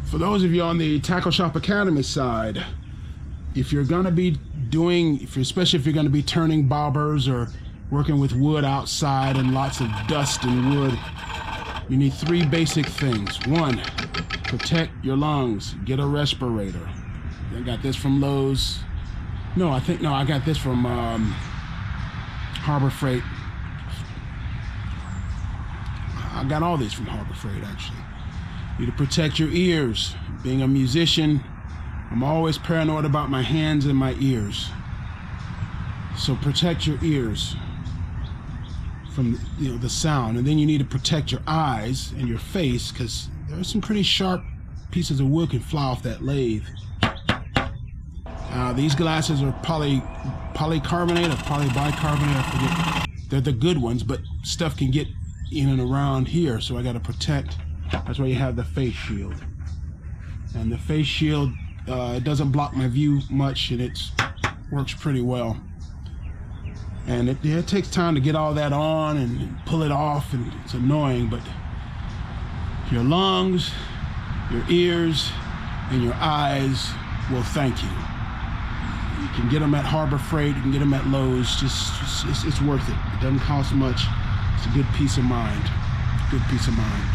For those of you on the Tackle Shop Academy side, if you're gonna be doing, especially if you're gonna be turning bobbers or working with wood outside and lots of dust and wood, you need three basic things. One, protect your lungs. Get a respirator. I got this from Lowe's. No, I got this from Harbor Freight. I got all these from Harbor Freight, actually. You need to protect your ears. Being a musician, I'm always paranoid about my hands and my ears. So protect your ears from the sound. And then you need to protect your eyes and your face, because there are some pretty sharp pieces of wood can fly off that lathe. These glasses are polycarbonate or polybicarbonate, I forget. They're the good ones, but stuff can get in and around here, so I got to protect. That's why you have the face shield. And the face shield, it doesn't block my view much, and it works pretty well. And it takes time to get all that on and pull it off, and it's annoying, but your lungs, your ears, and your eyes will thank you. You can get them at Harbor Freight, you can get them at Lowe's. It's worth it. It doesn't cost much. It's a good peace of mind. Good peace of mind.